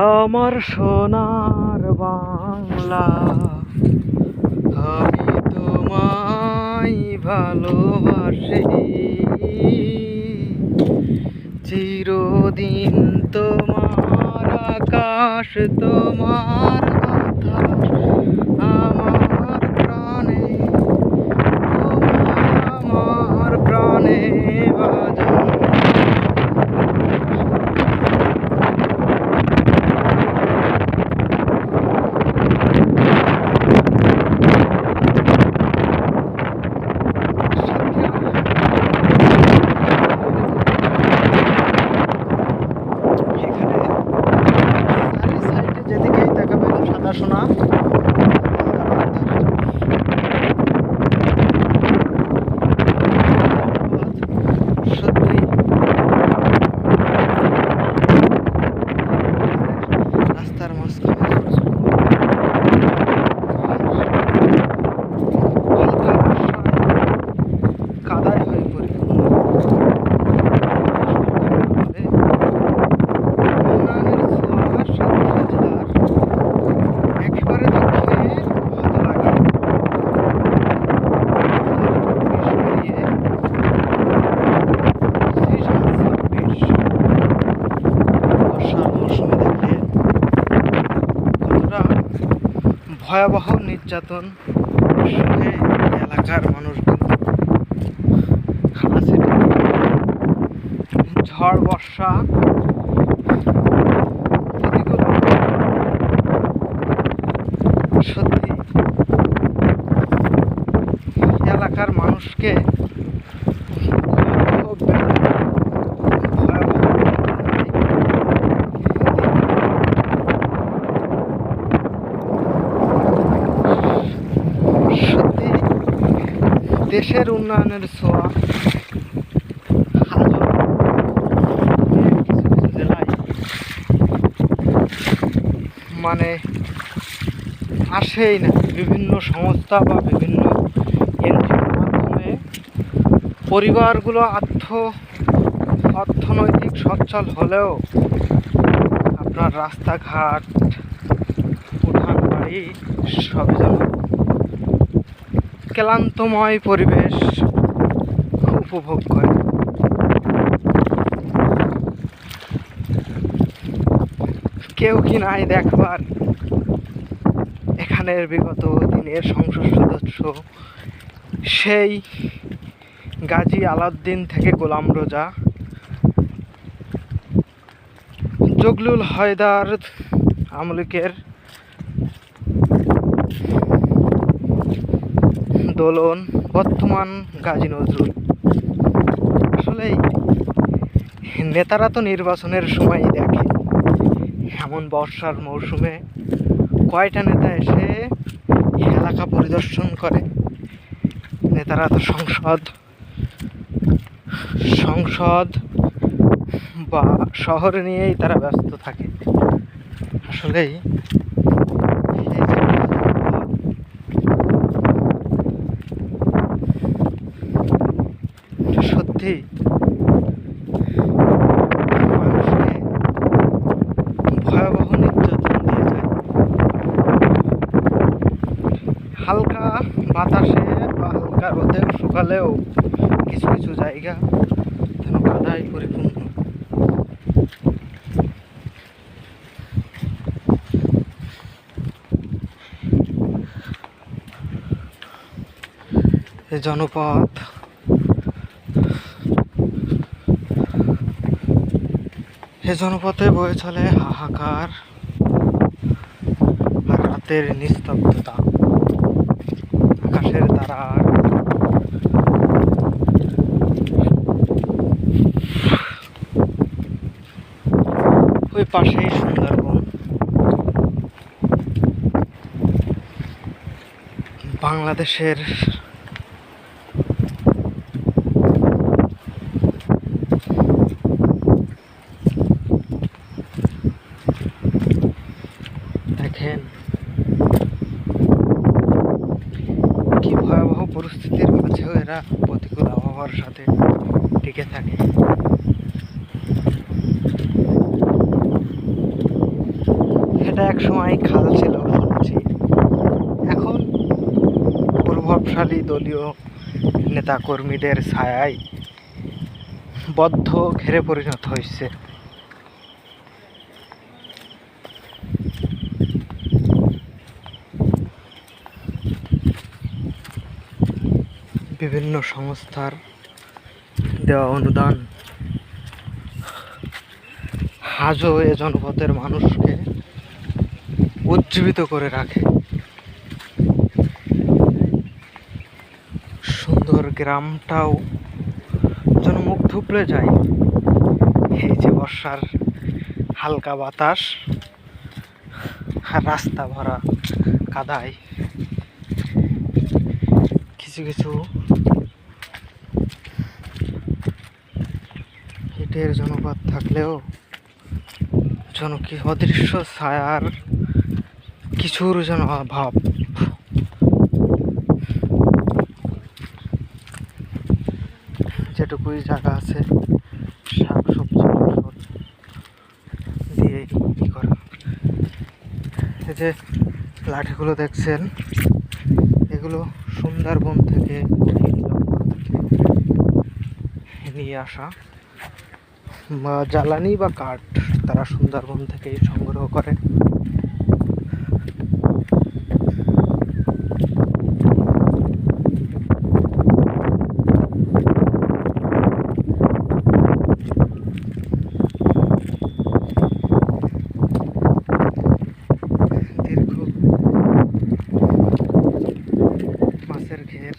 আমার সোনার বাংলা, আমি তোমায় ভালোবাসি, চিরদিন তোমার আকাশ, তোমার বাতাস আমার প্রাণে, তোমার আমার প্রাণে বাজায়। যেদিকেই তাকাবেন সাদা সোনা। সত্যি রাস্তার মাঝখানে কাদায় হয়ে পরিপূর্ণ। একেবারে দক্ষিণে হতলাগি বর্ষার মৌসুমে দেখে কতটা ভয়াবহ নির্যাতন সহে এলাকার মানুষগুলো। ঝড় বর্ষা সত্যি এলাকার মানুষকে সত্যি দেশের উন্নয়নের ছোঁয়া আজও কিছু কিছু জেলায় মানে আসেই না। বিভিন্ন সংস্থা বা বিভিন্ন এনজিওর মাধ্যমে পরিবারগুলো অর্থনৈতিক সচ্ছল হলেও আপনার রাস্তাঘাট, উঠান বাড়ি সব যেন ক্লান্তময় পরিবেশ উপভোগ করে। কেউ কি নাই দেখবার এখানের বিগত দিনের সংসদ সদস্য, সেই গাজী আলাউদ্দিন থেকে গোলাম রোজা, জগলুল হায়দার আমলিকের দোলন, বর্তমান গাজী নজরুল। আসলেই নেতারা তো নির্বাচনের সময়ই দেখে। এমন বর্ষার মৌসুমে কয়টা নেতা এসে এলাকা পরিদর্শন করে? নেতারা তো সংসদ বা শহর নিয়েই তারা ব্যস্ত থাকে। আসলেই সত্যি মানুষকে ভয়াবহ নির্যাতন দিয়ে যায়। হালকা বাতাসে বা হালকা রোদে শুকালেও কিছু কিছু জায়গা যেন কাদায় পরিপূর্ণ। এই জনপথ জনপথে বয়ে চলে হাহাকার আর রাতের নিস্তব্ধতা। আকাশের তারার ওই পাশেই সুন্দরবন। বাংলাদেশের দেখেন কি ভয়াবহ পরিস্থিতির মাঝেও এরা প্রতিকূল আবহাওয়ার সাথে টিকে থাকে। এটা এক সময় খাল ছিল শুনছি, এখন প্রভাবশালী দলীয় নেতাকর্মীদের ছায়ায় বদ্ধ ঘেরে পরিণত হয়েছে। বিভিন্ন সংস্থার দেওয়া অনুদান আজও এ জনপদের মানুষকে উজ্জীবিত করে রাখে। সুন্দর গ্রামটাও যেন মুখ থুবড়ে যায়। এই যে বর্ষার হালকা বাতাস আর রাস্তা ভরা কাদায়, কিছু কিছু ইটের জনপদ থাকলেও যেন কি অদৃশ্য ছায়ার কিছুর যেন অভাব। যেটুকুই জায়গা আছে শাক সবজি ফসল দিয়ে ই করা। এই যে লাঠিগুলো দেখছেন, এগুলো সুন্দরবন থেকে নিয়ে আসা বা জ্বালানি বা কাঠ তারা সুন্দরবন থেকেই সংগ্রহ করে। দীর্ঘ মাছের ঘের,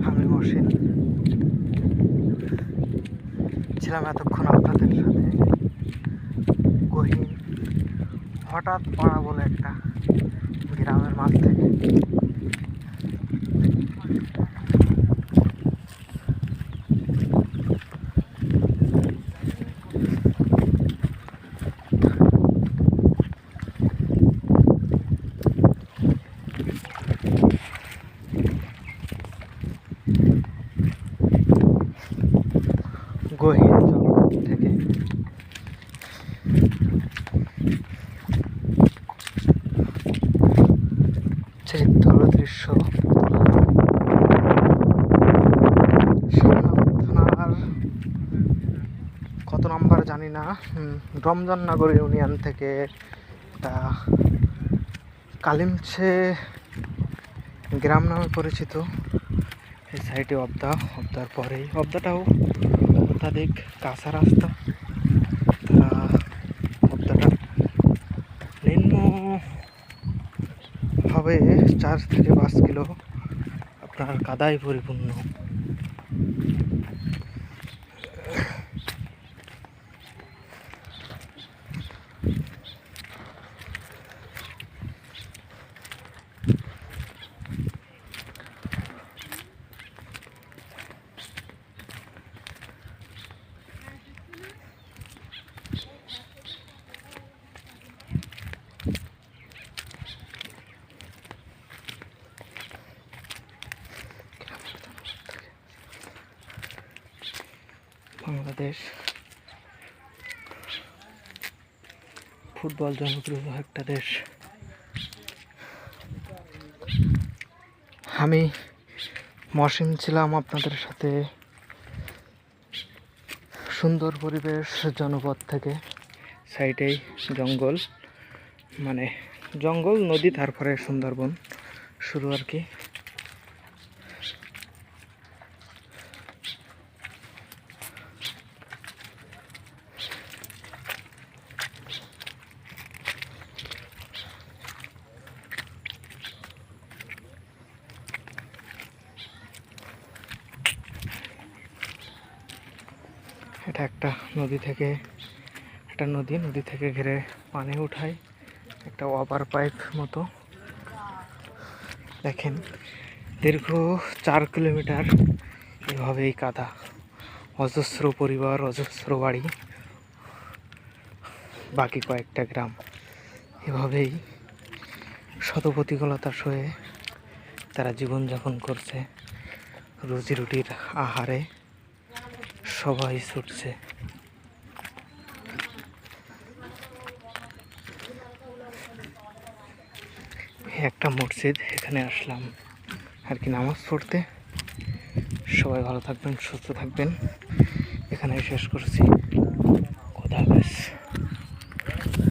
আমি মহসিন ছিলাম এতক্ষণ আপনাদের সাথে। গহীন হঠাৎ পাড়া বলে একটা গ্রামের মাঝ থেকে গহীন জগৎ থেকে চিত্র দৃশ্য থানার কত নাম্বার জানি না, রমজাননগর ইউনিয়ন থেকে তা কালিমছে গ্রাম নামে পরিচিত। এই সাইডে অবদার পরেই অবদাটাও অত্যাধিক কাঁচা রাস্তা। তারা অবদাটা নিম্ন হবে 4 থেকে 5 কিলো আপনার কাদায় পরিপূর্ণ। বাংলাদেশ ফুটবল জনপ্রিয় একটা দেশ। আমি মহসিন ছিলাম আপনাদের সাথে সুন্দর পরিবেশ জনপদ থেকে। সাইডেই জঙ্গল, মানে জঙ্গল নদী, তারপরে সুন্দরবন শুরু আর কি। এটা একটা নদী থেকে ঘিরে পানি উঠায় একটা ওভার পাইপ মতো। দেখেন দীর্ঘ 4 কিলোমিটার এভাবেই কাদা, অজস্র পরিবার, অজস্র বাড়ি, বাকি কয়েকটা গ্রাম, এভাবেই শত প্রতিকূলতার সয়ে তারা জীবনযাপন করছে। রুজি রুটির আহারে সবাই ছুটছে। একটা মসজিদ, এখানে আসলাম আর কি নামাজ পড়তে। সবাই ভালো থাকবেন, সুস্থ থাকবেন, এখানে শেষ করছি। খোদা হাফেজ।